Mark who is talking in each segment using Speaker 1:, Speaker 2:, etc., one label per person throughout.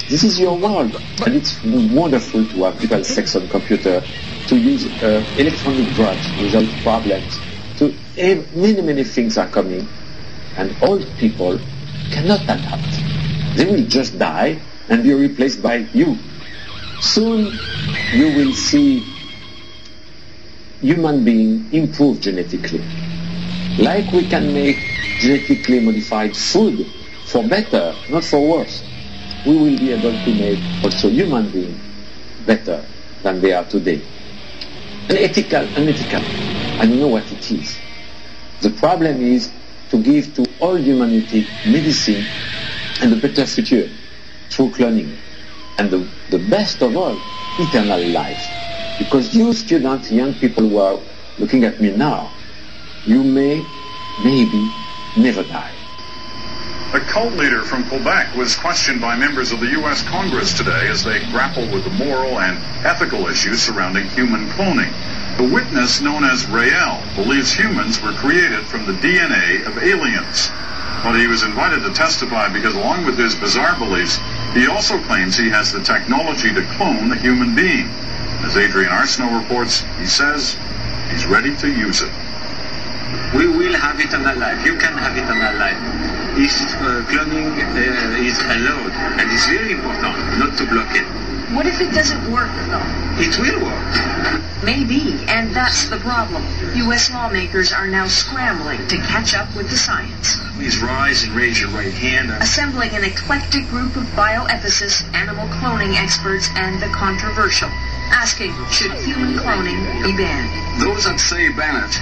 Speaker 1: This is your world, and it's wonderful to have dual sex on computer, to use electronic drugs without problems. Many things are coming, and old people cannot adapt. They will just die and be replaced by you. Soon you will see human beings improve genetically. Like we can make genetically modified food for better, not for worse. We will be able to make also human beings better than they are today. Unethical, I don't know what it is. The problem is to give to all humanity medicine and a better future through cloning. And the best of all, eternal life. Because you students, young people who are looking at me now, you may, maybe, never die.
Speaker 2: A cult leader from Quebec was questioned by members of the U.S. Congress today as they grapple with the moral and ethical issues surrounding human cloning. The witness, known as Rael, believes humans were created from the DNA of aliens. But he was invited to testify because, along with his bizarre beliefs, he also claims he has the technology to clone a human being. As Adrian Arsenault reports, he says he's ready to use it.
Speaker 3: We will have eternal life. You can have eternal life. If cloning is allowed, and it's very important not to block it.
Speaker 4: What if it doesn't work, though?
Speaker 3: It will work.
Speaker 4: Maybe, and that's the problem. U.S. lawmakers are now scrambling to catch up with the science.
Speaker 3: Please rise and raise your right hand.
Speaker 4: Assembling an eclectic group of bioethicists, animal cloning experts, and the controversial, asking, should human cloning be banned?
Speaker 5: Those that say ban it,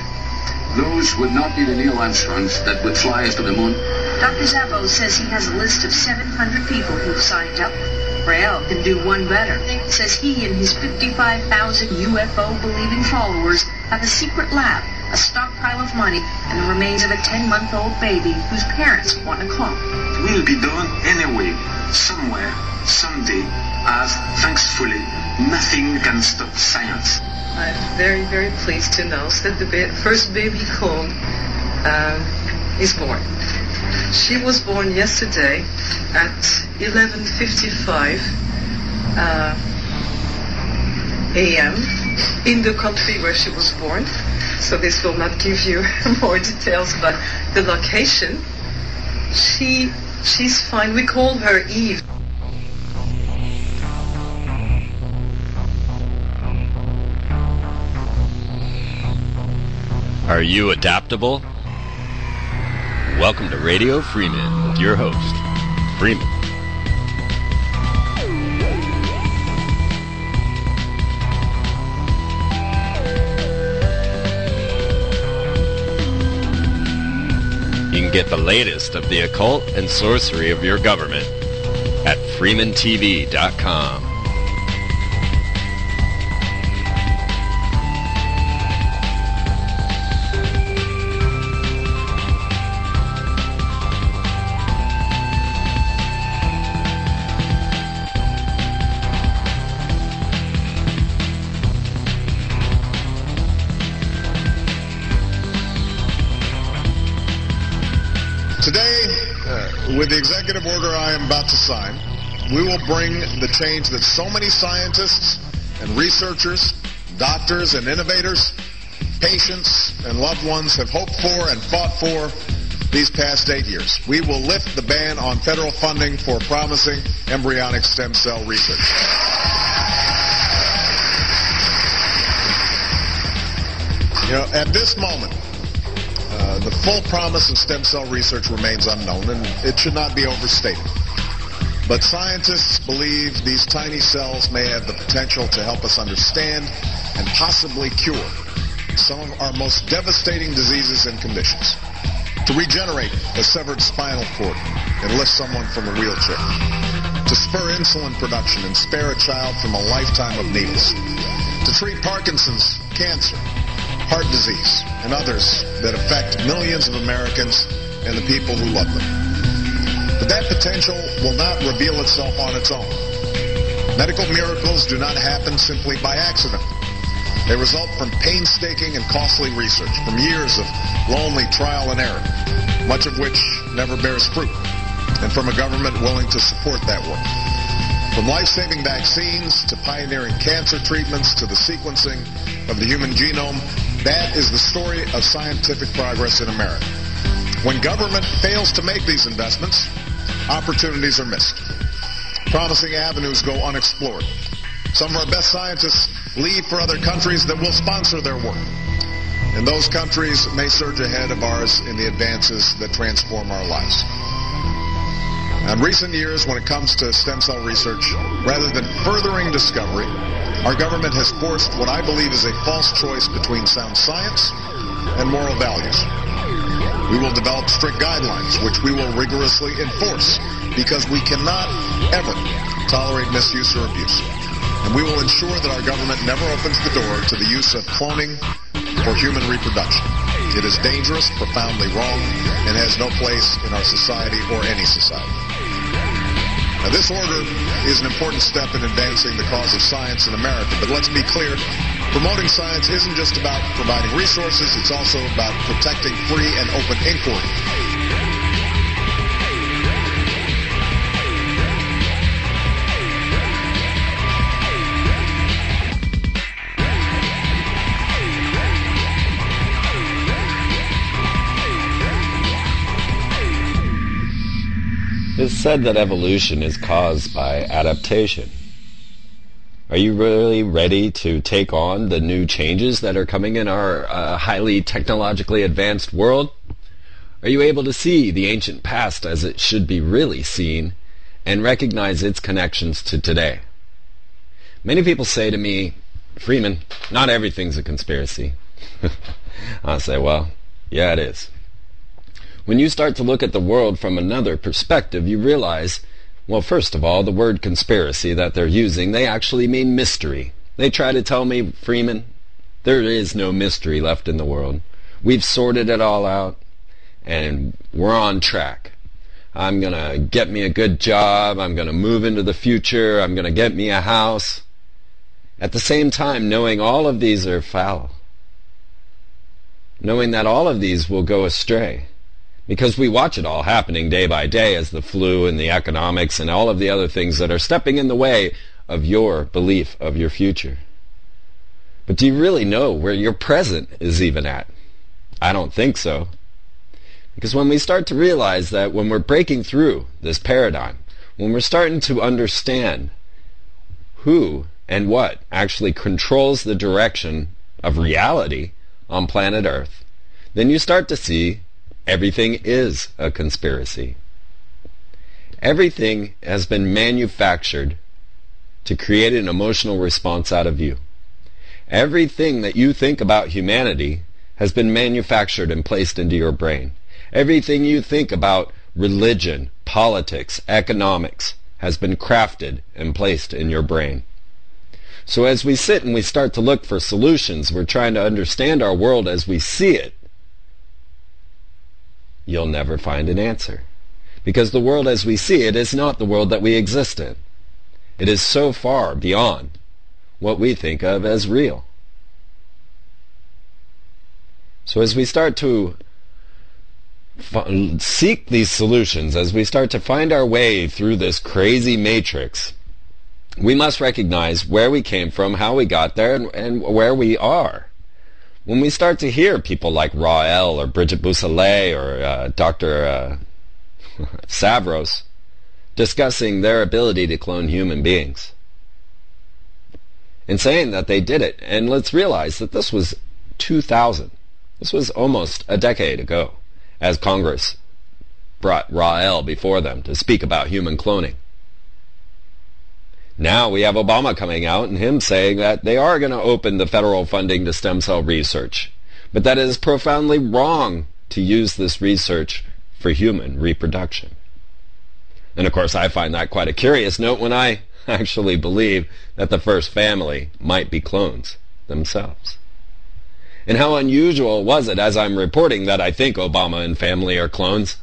Speaker 5: those would not be the Neil Armstrongs that would fly us to the moon.
Speaker 4: Dr. Zabo says he has a list of 700 people who've signed up. Rael can do one better. Says he and his 55,000 UFO-believing followers have a secret lab, a stockpile of money, and the remains of a 10-month-old baby whose parents want to clone.
Speaker 3: It will be done anyway, somewhere, someday, as, thankfully, nothing can stop science.
Speaker 6: I'm very, very pleased to announce that the first baby clone is born. She was born yesterday at 11:55 a.m. in the country where she was born. So this will not give you more details, but the location. She's fine. We call her Eve.
Speaker 7: Are you adaptable? Welcome to Radio Freeman with your host, Freeman. You can get the latest of the occult and sorcery of your government at freemantv.com.
Speaker 8: With the executive order I am about to sign, we will bring the change that so many scientists and researchers, doctors and innovators, patients and loved ones have hoped for and fought for these past 8 years. We will lift the ban on federal funding for promising embryonic stem cell research. At this moment, the full promise of stem cell research remains unknown, and it should not be overstated. But scientists believe these tiny cells may have the potential to help us understand and possibly cure some of our most devastating diseases and conditions. To regenerate a severed spinal cord and lift someone from a wheelchair. To spur insulin production and spare a child from a lifetime of needles. To treat Parkinson's, cancer, heart disease, and others that affect millions of Americans and the people who love them. But that potential will not reveal itself on its own. Medical miracles do not happen simply by accident. They result from painstaking and costly research, from years of lonely trial and error, much of which never bears fruit. and from a government willing to support that work. From life-saving vaccines to pioneering cancer treatments to the sequencing of the human genome, that is the story of scientific progress in America. When government fails to make these investments, opportunities are missed. Promising avenues go unexplored. Some of our best scientists leave for other countries that will sponsor their work. And those countries may surge ahead of ours in the advances that transform our lives. In recent years, when it comes to stem cell research, rather than furthering discovery, our government has forced what I believe is a false choice between sound science and moral values. We will develop strict guidelines, which we will rigorously enforce, because we cannot ever tolerate misuse or abuse. And we will ensure that our government never opens the door to the use of cloning for human reproduction. It is dangerous, profoundly wrong, and has no place in our society or any society. Now, this order is an important step in advancing the cause of science in America, but let's be clear, promoting science isn't just about providing resources, it's also about protecting free and open inquiry.
Speaker 7: It's said that evolution is caused by adaptation. Are you really ready to take on the new changes that are coming in our highly technologically advanced world? Are you able to see the ancient past as it should be really seen and recognize its connections to today? Many people say to me, Freeman, not everything's a conspiracy. I say, well, yeah, it is. When you start to look at the world from another perspective, you realize, well, first of all, the word conspiracy that they're using, they actually mean mystery. They try to tell me, Freeman, there is no mystery left in the world. We've sorted it all out, and we're on track. I'm going to get me a good job. I'm going to move into the future. I'm going to get me a house. At the same time, knowing all of these are foul. Knowing that all of these will go astray. Because we watch it all happening day by day as the flu and the economics and all of the other things that are stepping in the way of your belief of your future. But do you really know where your present is even at? I don't think so. Because when we start to realize that when we're breaking through this paradigm, when we're starting to understand who and what actually controls the direction of reality on planet Earth, then you start to see everything is a conspiracy. Everything has been manufactured to create an emotional response out of you. Everything that you think about humanity has been manufactured and placed into your brain. Everything you think about religion, politics, economics has been crafted and placed in your brain. So as we sit and we start to look for solutions, we're trying to understand our world as we see it, you'll never find an answer. Because the world as we see it is not the world that we exist in. It is so far beyond what we think of as real. So as we start to seek these solutions, as we start to find our way through this crazy matrix, we must recognize where we came from, how we got there, and where we are. When we start to hear people like Rael or Bridget Boussalet or Dr. Savros discussing their ability to clone human beings and saying that they did it, and let's realize that this was 2000. This was almost a decade ago as Congress brought Rael before them to speak about human cloning. Now we have Obama coming out and him saying that they are going to open the federal funding to stem cell research, but that it is profoundly wrong to use this research for human reproduction. And of course I find that quite a curious note when I actually believe that the first family might be clones themselves. And how unusual was it, as I'm reporting that I think Obama and family are clones,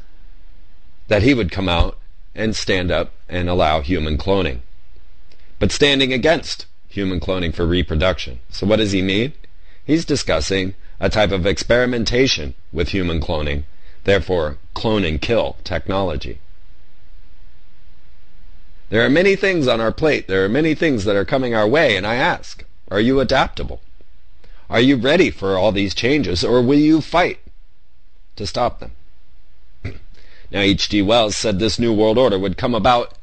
Speaker 7: that he would come out and stand up and allow human cloning, but standing against human cloning for reproduction. So what does he mean? He's discussing a type of experimentation with human cloning, therefore clone and kill technology. There are many things on our plate. There are many things that are coming our way, and I ask, are you adaptable? Are you ready for all these changes, or will you fight to stop them? Now, H.G. Wells said this new world order would come about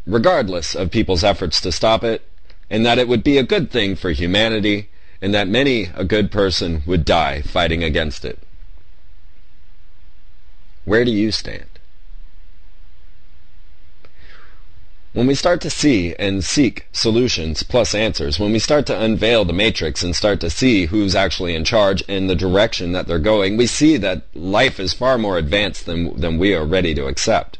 Speaker 7: regardless of people's efforts to stop it, and that it would be a good thing for humanity, and that many a good person would die fighting against it. Where do you stand? When we start to see and seek solutions plus answers, when we start to unveil the matrix and start to see who's actually in charge and the direction that they're going, we see that life is far more advanced than we are ready to accept.